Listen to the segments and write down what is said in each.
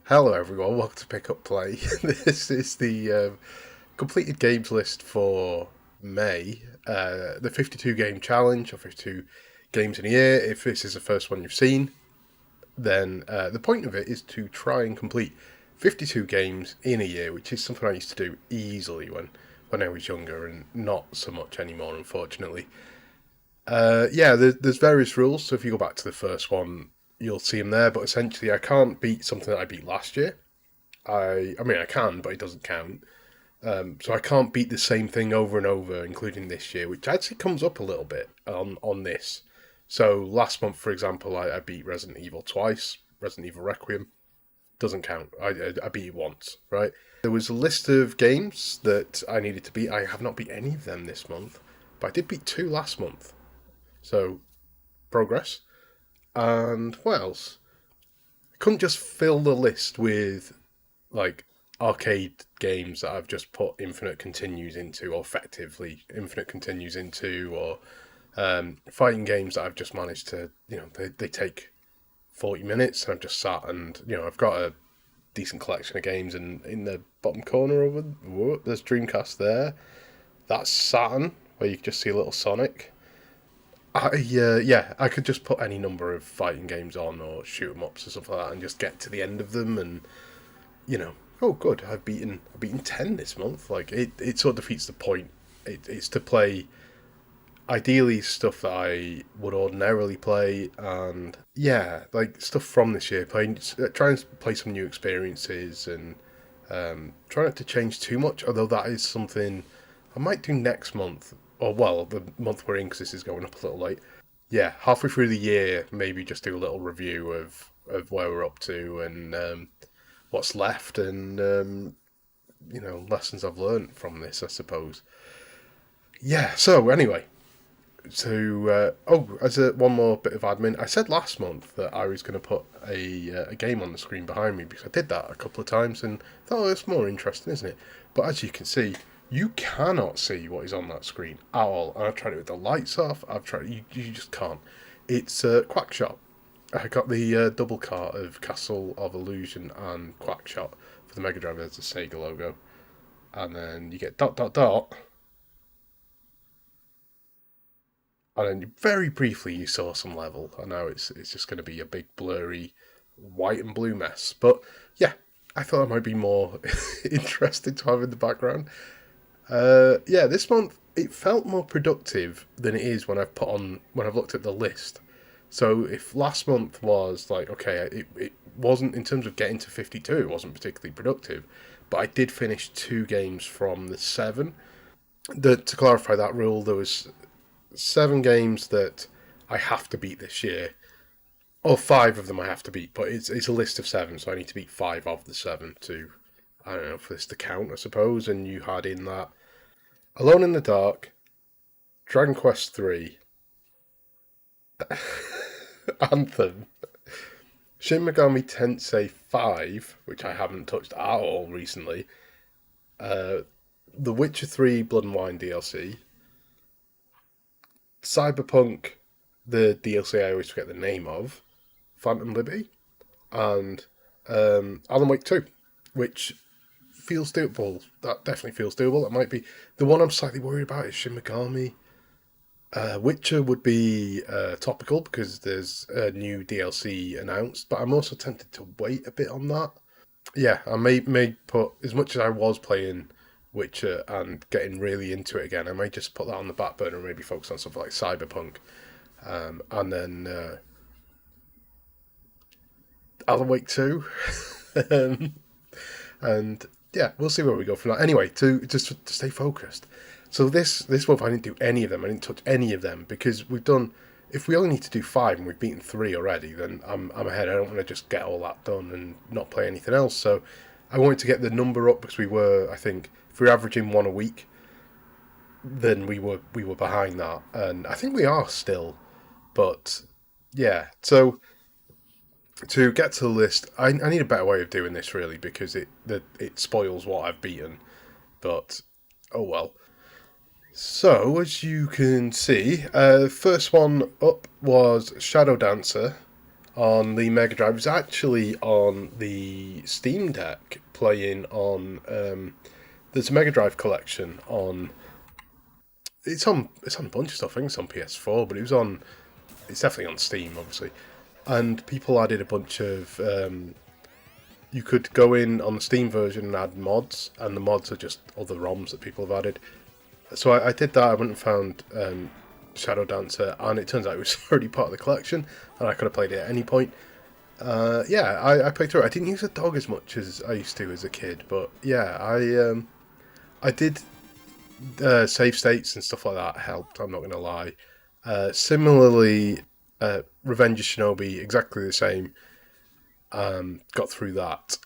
Hello everyone, welcome to Pick Up Play. This is the completed games list for May, the 52 game challenge, or 52 games in a year. If this is the first one you've seen, then the point of it is to try and complete 52 games in a year, which is something I used to do easily when I was younger, and not so much anymore, unfortunately. There's various rules, so if you go back to the first one, you'll see them there, but essentially I can't beat something that I beat last year. I mean, I can, but it doesn't count. So I can't beat the same thing over and over, including this year, which actually comes up a little bit on this. So last month, for example, I beat Resident Evil twice. Resident Evil Requiem doesn't count. I beat it once, right? There was a list of games that I needed to beat. I have not beat any of them this month, but I did beat two last month. So progress. And what else? I couldn't just fill the list with like arcade games that I've just put infinite continues into, or effectively infinite continues into, or fighting games that I've just managed to, they take 40 minutes and I've just sat and, I've got a decent collection of games, and in the bottom corner over, whoop, there's Dreamcast there. That's Saturn, where you can just see a little Sonic. I could just put any number of fighting games on or shoot 'em ups or something like that and just get to the end of them and oh good, I've beaten 10 this month. Like it sort of defeats the point. It's to play ideally stuff that I would ordinarily play, and yeah, like stuff from this year. Try and play some new experiences, and try not to change too much. Although that is something I might do next month, or well, the month we're in, because this is going up a little late. Yeah, halfway through the year, maybe just do a little review of where we're up to, and what's left, and lessons I've learned from this, I suppose. Yeah. So anyway, as one more bit of admin, I said last month that I was going to put a game on the screen behind me, because I did that a couple of times and thought, oh, it's more interesting, isn't it? But as you can see, you cannot see what is on that screen at all. And I've tried it with the lights off. I've tried it. You just can't. It's Quackshot. I got the double cart of Castle of Illusion and Quackshot for the Mega Drive as the Sega logo, and then you get dot dot dot, and then very briefly you saw some level, and now it's just going to be a big blurry white and blue mess. But yeah, I thought it might be more interesting to have in the background. This month it felt more productive than it is when I've looked at the list. So if last month was like, okay, it wasn't, in terms of getting to 52, it wasn't particularly productive, but I did finish two games from the seven. To clarify that rule, there was seven games that I have to beat this year, or five of them I have to beat, but it's a list of seven, so I need to beat five of the seven to, I don't know, for this to count, I suppose. And you had in that Alone in the Dark, Dragon Quest 3, Anthem, Shin Megami Tensei 5, which I haven't touched at all recently, uh, The Witcher 3 Blood and Wine DLC, Cyberpunk, the DLC I always forget the name of, Phantom Liberty, and Alan Wake 2, which feels doable. That definitely feels doable. It might be the one I'm slightly worried about is Shin Megami. Witcher would be topical because there's a new DLC announced, but I'm also tempted to wait a bit on that. Yeah, I may put, as much as I was playing Witcher and getting really into it again, I may just put that on the back burner and maybe focus on something like Cyberpunk, and then Alan Wake 2. um, and yeah, we'll see where we go from that. Anyway, to stay focused. So this month I didn't do any of them. I didn't touch any of them because we've done. If we only need to do five and we've beaten three already, then I'm ahead. I don't want to just get all that done and not play anything else. So I wanted to get the number up because I think, if we're averaging one a week, then we were behind that, and I think we are still. But yeah, so to get to the list, I need a better way of doing this really, because it spoils what I've beaten. But oh well. So as you can see, first one up was Shadow Dancer, on the Mega Drive. It was actually on the Steam Deck playing on. There's a Mega Drive collection on. It's on a bunch of stuff. I think it's on PS4, but it was on. It's definitely on Steam, obviously. And people added a bunch of. You could go in on the Steam version and add mods, and the mods are just other ROMs that people have added. So I did that. I went and found Shadow Dancer, and it turns out it was already part of the collection, and I could have played it at any point. Yeah, I played through it. I didn't use the dog as much as I used to as a kid, but yeah, I did save states and stuff like that helped. I'm not going to lie. Similarly, Revenge of Shinobi, exactly the same. Got through that.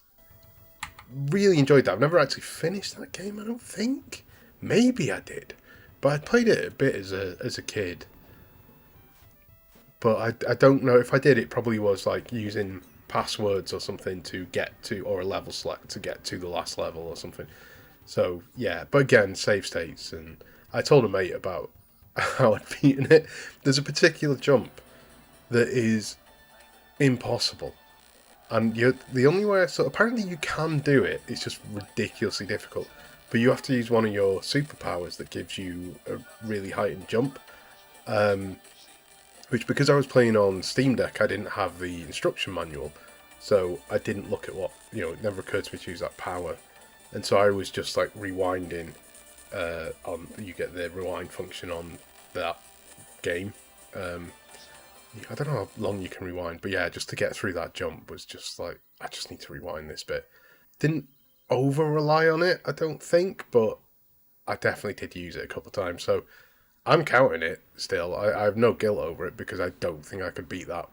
Really enjoyed that. I've never actually finished that game. I don't think. Maybe I did, but I played it a bit as a kid. But I don't know if I did. It probably was like using passwords or something to get to, or a level select to get to the last level or something. So yeah, but again, save states, and I told a mate about how I'd beaten it. There's a particular jump that is impossible, and the only way. So apparently you can do it. It's just ridiculously difficult. But you have to use one of your superpowers that gives you a really heightened jump. Which, because I was playing on Steam Deck, I didn't have the instruction manual, so I didn't look at what, it never occurred to me to use that power. And so I was just like rewinding you get the rewind function on that game. I don't know how long you can rewind, but yeah, just to get through that jump was just like, I just need to rewind this bit. Didn't over rely on it, I don't think, but I definitely did use it a couple of times. So I'm counting it still. I have no guilt over it because I don't think I could beat that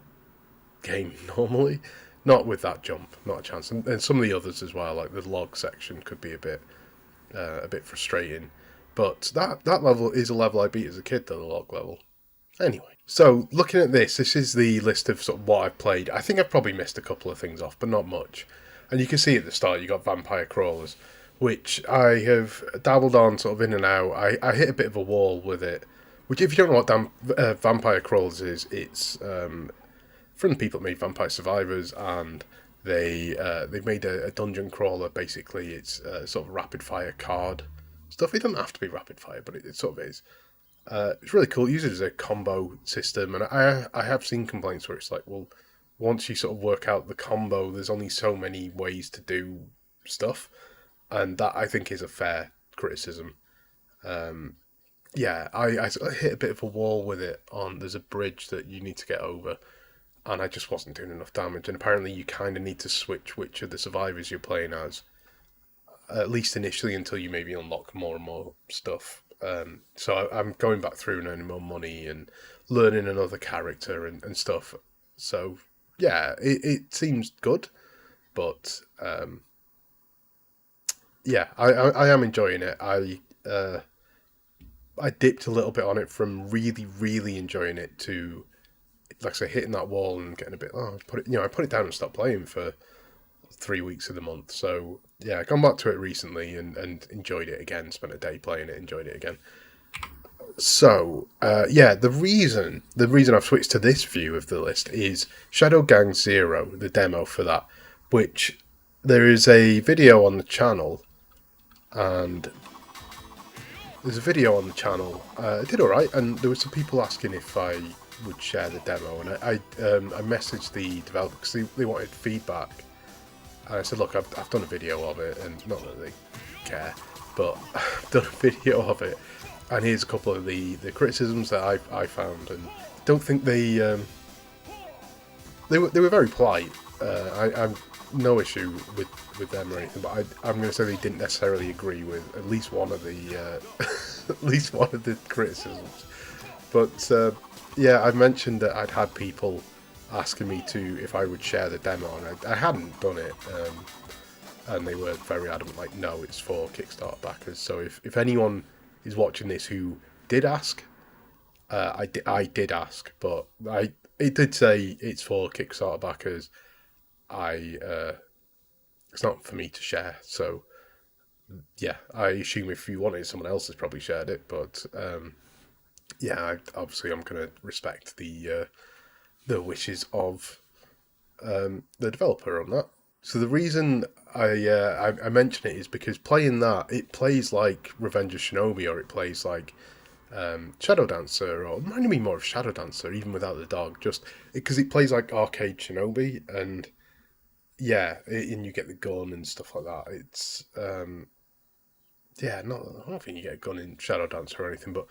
game normally. Not with that jump, not a chance. And some of the others as well, like the log section, could be a bit frustrating. But that level is a level I beat as a kid, though, the log level. Anyway, so looking at this is the list of sort of what I've played. I think I've probably missed a couple of things off, but not much. And you can see at the start you got Vampire Crawlers, which I have dabbled on sort of in and out. I hit a bit of a wall with it. Which, if you don't know what Vampire Crawlers is, it's from the people that made Vampire Survivors, and they made a dungeon crawler. Basically, it's sort of rapid fire card stuff. It doesn't have to be rapid fire, but it sort of is. It's really cool. It uses it as a combo system, and I have seen complaints where it's like, well, once you sort of work out the combo, there's only so many ways to do stuff, and that I think is a fair criticism. Yeah, I sort of hit a bit of a wall with it. There's a bridge that you need to get over, and I just wasn't doing enough damage. And apparently, you kind of need to switch which of the survivors you're playing as, at least initially, until you maybe unlock more and more stuff. So I'm going back through and earning more money and learning another character and stuff. So yeah, it seems good, but yeah, I am enjoying it. I dipped a little bit on it from really, really enjoying it to, like I say, hitting that wall and getting a bit. I put it down and stopped playing for 3 weeks of the month. So yeah, I gone back to it recently and enjoyed it again. Spent a day playing it, enjoyed it again. So yeah, the reason I've switched to this view of the list is Shadow Gang Zero, the demo for that, which there is a video on the channel, and there's a video on the channel. It did all right, and there were some people asking if I would share the demo, and I messaged the developer because they wanted feedback. And I said, look, I've done a video of it, and not that they care, but I've done a video of it, and here's a couple of the criticisms that I found, and don't think they were very polite. I'm no issue with them or anything, but I'm going to say they didn't necessarily agree with at least one of the at least one of the criticisms. But yeah, I mentioned that I'd had people asking me if I would share the demo, and I hadn't done it, and they were very adamant, like, no, it's for Kickstarter backers. So if anyone is watching this who did ask, I did ask, but it did say it's for Kickstarter backers. It's not for me to share, so yeah, I assume if you wanted, someone else has probably shared it, but yeah, obviously I'm going to respect the wishes of the developer on that. So the reason I mention it is because playing that, it plays like Revenge of Shinobi, or it plays like Shadow Dancer, or reminding me more of Shadow Dancer, even without the dog, just because it plays like arcade Shinobi, and yeah, and you get the gun and stuff like that. It's yeah, not I don't think you get a gun in Shadow Dancer or anything, but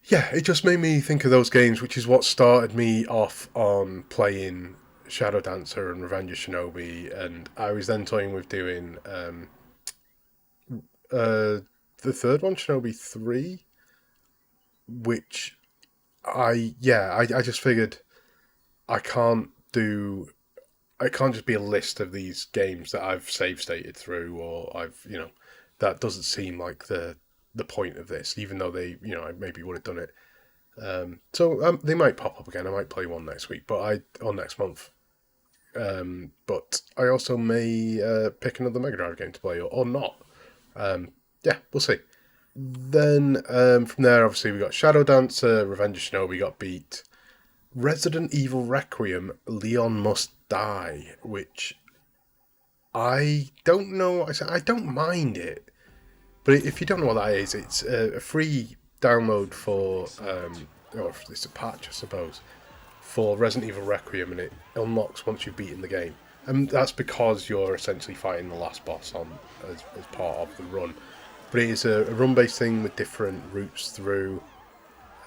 yeah, it just made me think of those games, which is what started me off on playing Shadow Dancer and Revenge of Shinobi, and I was then toying with doing the third one, Shinobi 3, which I just figured I can't do I can't just be a list of these games that I've save stated through, or I've that doesn't seem like the point of this, even though they I maybe would have done it. So they might pop up again. I might play one next week, or next month. But I also may pick another Mega Drive game to play, or not. Yeah, we'll see. Then from there, obviously, we got Shadow Dancer, Revenge of Shinobi got beat. Resident Evil Requiem, Leon Must Die, which I don't know. I don't mind it, but if you don't know what that is, it's a free download for, or it's a patch, I suppose, for Resident Evil Requiem, and it unlocks once you've beaten the game. And that's because you're essentially fighting the last boss as part of the run. But it is a run-based thing with different routes through.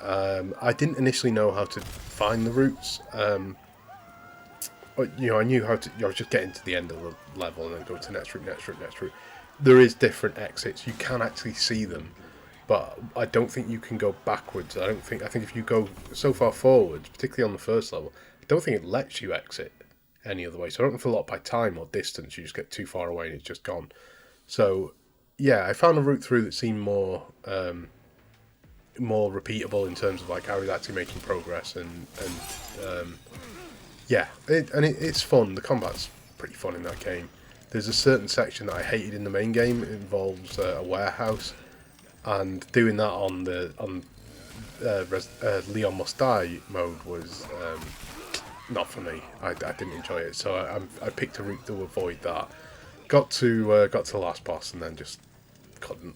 I didn't initially know how to find the routes. But, I knew how to. I was just getting to the end of the level and then go to next route, next route, next route. There is different exits. You can actually see them, but I don't think you can go backwards. I think if you go so far forwards, particularly on the first level, I don't think it lets you exit any other way. So I don't know if a lot by time or distance. You just get too far away and it's just gone. So yeah, I found a route through that seemed more repeatable in terms of like I was actually making progress, and yeah, it's fun. The combat's pretty fun in that game. There's a certain section that I hated in the main game. It involves a warehouse, and doing that on Leon Must Die mode was not for me. I didn't enjoy it, so I picked a route to avoid that. Got to the last boss and then just couldn't.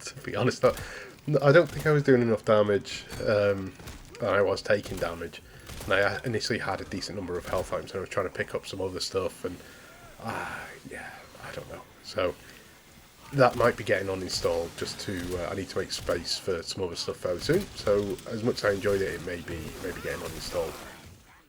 To be honest, I don't think I was doing enough damage. And I was taking damage, and I initially had a decent number of health items, and I was trying to pick up some other stuff, and yeah, I don't know. So that might be getting uninstalled. Just to I need to make space for some other stuff fairly soon. So as much as I enjoyed it, it may be getting uninstalled.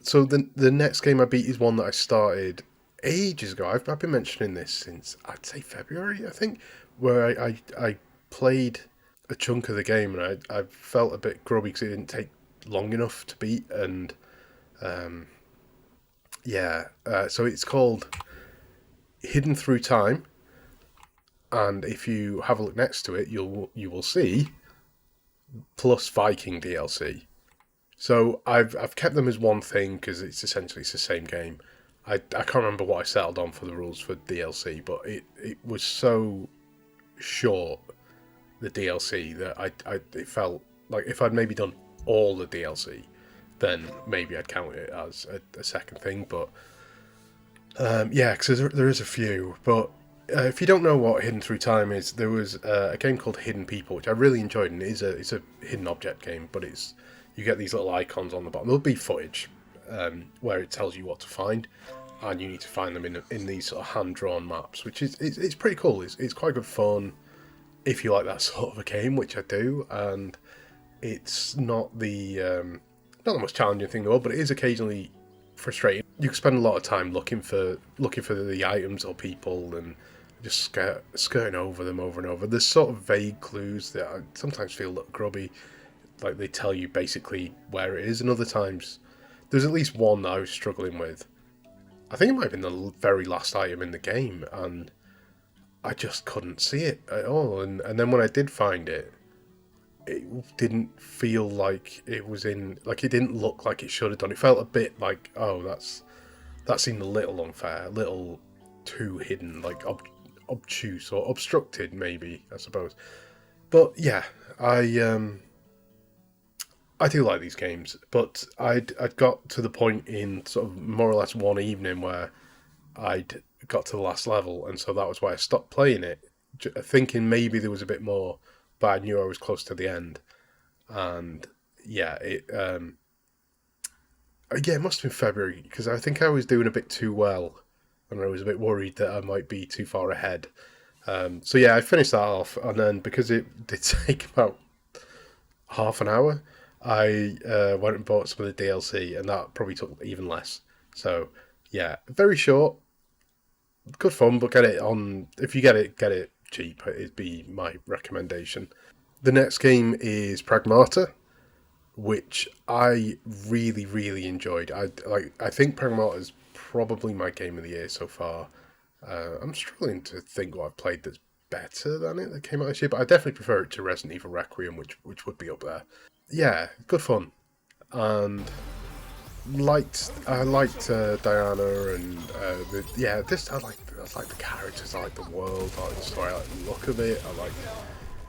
So the next game I beat is one that I started ages ago. I've been mentioning this since I'd say February, I think, where I played a chunk of the game, and I felt a bit grubby because it didn't take long enough to beat, and so it's called Hidden Through Time, and if you have a look next to it, you will see plus Viking DLC. So I've kept them as one thing because it's essentially the same game. I can't remember what I settled on for the rules for DLC, but it was so short, the DLC, that it felt like if I'd maybe done all the DLC, then maybe I'd count it as a second thing. But yeah, because there is a few. But if you don't know what Hidden Through Time is, there was a game called Hidden People, which I really enjoyed, and it's a hidden object game, but you get these little icons on the bottom. There'll be footage where it tells you what to find, and you need to find them in these sort of hand-drawn maps, which is it's pretty cool. It's quite good fun if you like that sort of a game, which I do, and it's not the most challenging thing in the world, but it is occasionally frustrating. You can spend a lot of time looking for the items or people, and just skirting over them over and over. There's sort of vague clues that I sometimes feel a little grubby, like they tell you basically where it is, and other times there's at least one that I was struggling with. I think it might have been the very last item in the game, and I just couldn't see it at all. And then when I did find it, it didn't feel like it was like it didn't look like it should have done. It felt a bit like, oh, that seemed a little unfair, a little too hidden, like obtuse or obstructed, maybe, I suppose. But yeah, I do like these games, but I'd got to the point in sort of more or less one evening where I'd got to the last level, and so that was why I stopped playing it, thinking maybe there was a bit more, but I knew I was close to the end, and yeah, it must have been February because I think I was doing a bit too well, and I was a bit worried that I might be too far ahead. So yeah, I finished that off, and then because it did take about half an hour, I went and bought some of the DLC, and that probably took even less. So yeah, very short, good fun, but get it on. If you get it cheap. It'd be my recommendation. The next game is Pragmata, which I really really enjoyed. I think Pragmata is probably my game of the year so far. I'm struggling to think what I've played that's better than it that came out this year, but I definitely prefer it to Resident Evil Requiem, which would be up there. Yeah, good fun, and I liked Diana and I like the characters, I like the world, I like the story, I like the look of it.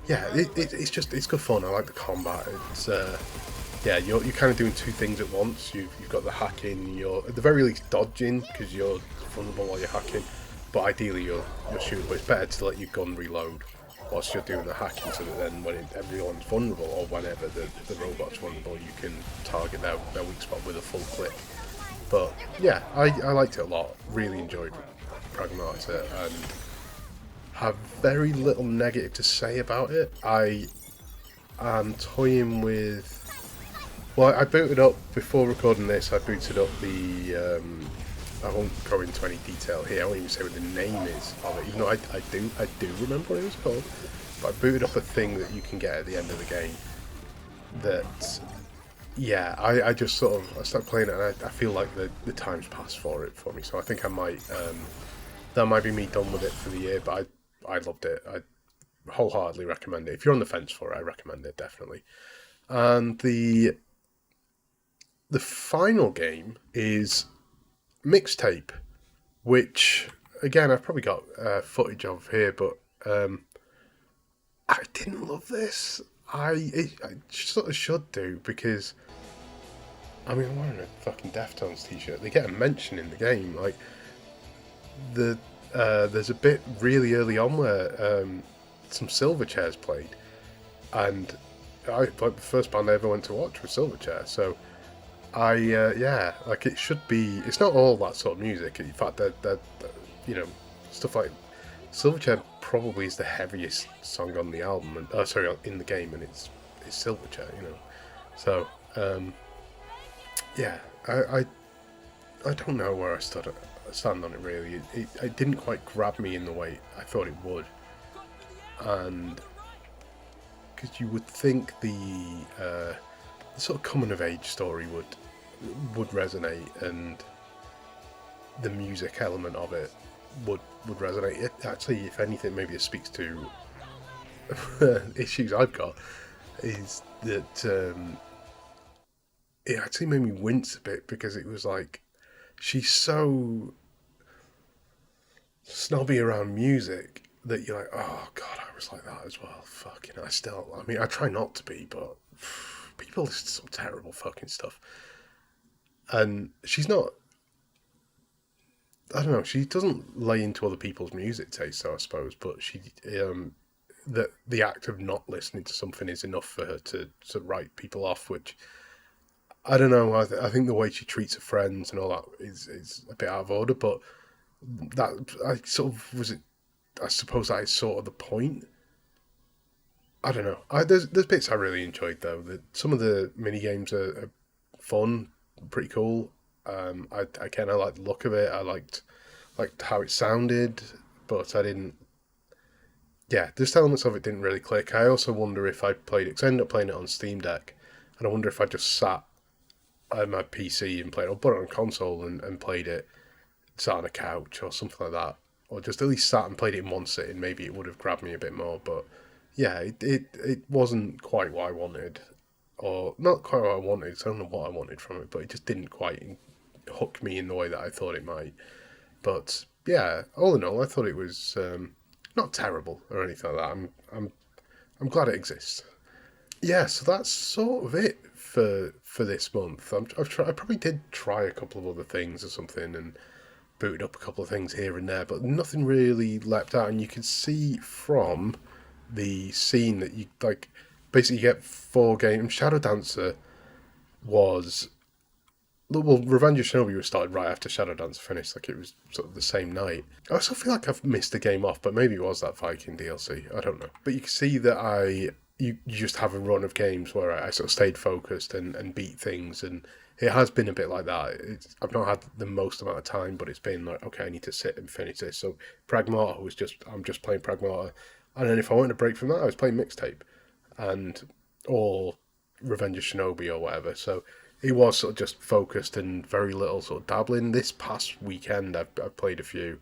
It's good fun. I like the combat. It's you're kind of doing two things at once. You've got the hacking. You're at the very least dodging because you're vulnerable while you're hacking, but ideally you're shooting. But it's better to let your gun reload whilst you're doing the hacking, so that then when everyone's vulnerable or whenever the robot's vulnerable, you can target their weak spot with a full click. But yeah, I liked it a lot. Really enjoyed Pragmata and have very little negative to say about it. I am toying with. Well, I booted up before recording this. I booted up the. I won't go into any detail here. I won't even say what the name is of it, even though I do remember what it was called. But I booted up a thing that you can get at the end of the game. That, yeah, I just sort of I started playing it, and I feel like the time's passed for me. So I think I might. That might be me done with it for the year. But I loved it. I wholeheartedly recommend it. If you're on the fence for it, I recommend it definitely. And the final game is Mixtape, which again I've probably got footage of here, but I didn't love this. I sort of should do because I mean I'm wearing a fucking Deftones t-shirt. They get a mention in the game. Like there's a bit really early on where some Silverchair's played, and like the first band I ever went to watch was Silverchair. So like it should be. It's not all that sort of music. In fact, that stuff like Silverchair probably is the heaviest song on the album, and in the game, and it's Silverchair. So I don't know where I stand on it really. It didn't quite grab me in the way I thought it would, and because you would think the sort of coming of age story would resonate, and the music element of it would resonate. It actually, if anything, maybe it speaks to issues I've got, is that it actually made me wince a bit because it was like she's so snobby around music that you're like, oh god, I was like that as well. Fucking, I mean, I try not to be, but people listen to some terrible fucking stuff. And she's not. I don't know. She doesn't lay into other people's music taste, I suppose. But the act of not listening to something is enough for her to write people off. Which I don't know. I think the way she treats her friends and all that is a bit out of order. But that I sort of was it. I suppose that is sort of the point. I don't know. There's bits I really enjoyed though. Some of the mini games are fun, pretty cool. I kind of liked the look of it. I liked how it sounded, but I didn't. Yeah, there's elements of it didn't really click. I also wonder if I played it because I ended up playing it on Steam Deck, and I wonder if I just sat on my PC and played, or put it on console and played it, sat on a couch or something like that, or just at least sat and played it in one sitting. Maybe it would have grabbed me a bit more. But yeah, it wasn't quite what I wanted, or not quite what I wanted. So I don't know what I wanted from it, but it just didn't quite hook me in the way that I thought it might. But yeah, all in all, I thought it was not terrible or anything like that. I'm glad it exists. Yeah, so that's sort of it for this month. I probably did try a couple of other things or something and booted up a couple of things here and there, but nothing really leapt out. And you can see from the scene that you like. Basically, you get 4 games. Shadow Dancer was well, Revenge of Shinobi was started right after Shadow Dancer finished. Like it was sort of the same night. I also feel like I've missed a game off, but maybe it was that Viking DLC. I don't know. But you can see that you just have a run of games where I sort of stayed focused and beat things, and it has been a bit like that. I've not had the most amount of time, but it's been like, okay, I need to sit and finish this. So Pragmata was I'm just playing Pragmata, and then if I wanted a break from that, I was playing Mixtape, and or Revenge of Shinobi or whatever. So it was sort of just focused and very little sort of dabbling. This past weekend, I've played a few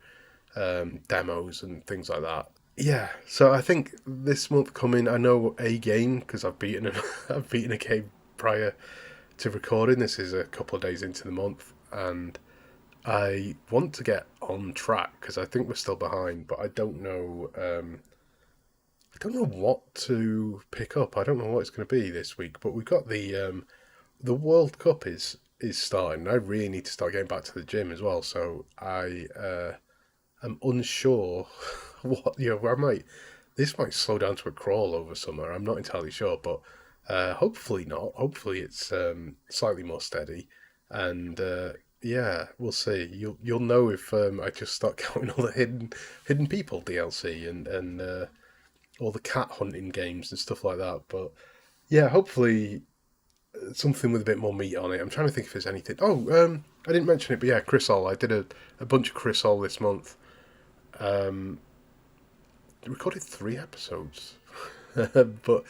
demos and things like that. Yeah, so I think this month coming, I know a game because I've beaten I've beaten a game prior to recording. This is a couple of days into the month, and I want to get on track because I think we're still behind, but I don't know. I don't know what to pick up. I don't know what it's going to be this week. But we've got the World Cup is starting. I really need to start getting back to the gym as well. So I am unsure what where this might slow down to a crawl over summer. I'm not entirely sure, but hopefully not. Hopefully it's slightly more steady, and yeah, we'll see. You'll know if I just start counting all the hidden people DLC and all the cat hunting games and stuff like that. But yeah, hopefully something with a bit more meat on it. I'm trying to think if there's anything. Oh, I didn't mention it, but yeah, Chrysol. I did a bunch of Chrysol this month. Recorded 3 episodes, but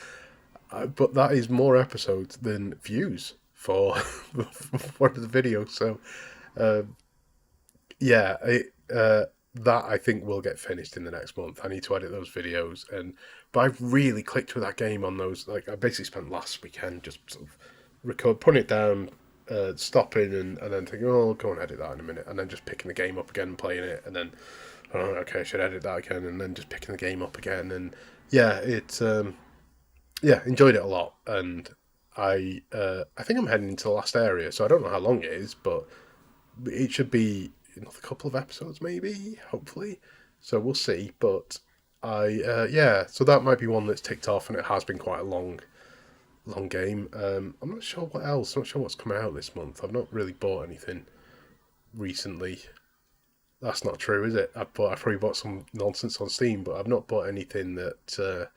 that is more episodes than views for one of the videos. So yeah, that I think will get finished in the next month. I need to edit those videos, but I've really clicked with that game on those. Like I basically spent last weekend just sort of putting it down, stopping, and then thinking, oh, I'll go and edit that in a minute, and then just picking the game up again and playing it, and then oh, okay, I should edit that again, and then just picking the game up again, and yeah, enjoyed it a lot, and I think I'm heading into the last area, so I don't know how long it is, but it should be another couple of episodes, maybe, hopefully. So we'll see. But so that might be one that's ticked off, and it has been quite a long game. I'm not sure what else. I'm not sure what's coming out this month. I've not really bought anything recently. That's not true, is it? I've probably bought some nonsense on Steam, but I've not bought anything that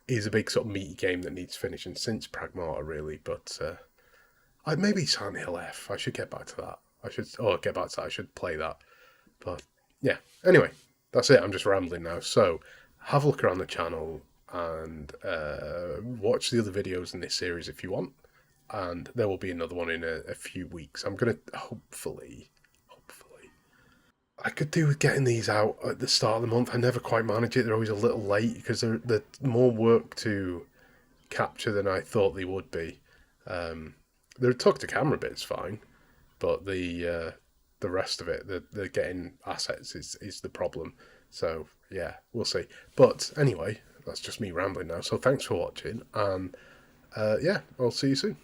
is a big sort of meaty game that needs finishing since Pragmata, really. But maybe Silent Hill F. I should get back to that. Get back to that. I should play that. But yeah. Anyway, that's it. I'm just rambling now. So have a look around the channel and watch the other videos in this series if you want. And there will be another one in a few weeks. I'm gonna hopefully. I could do with getting these out at the start of the month. I never quite manage it. They're always a little late because they're more work to capture than I thought they would be. The talk to camera bit's fine, but the rest of it, the getting assets is the problem. So yeah, we'll see. But anyway, that's just me rambling now. So thanks for watching, and yeah, I'll see you soon.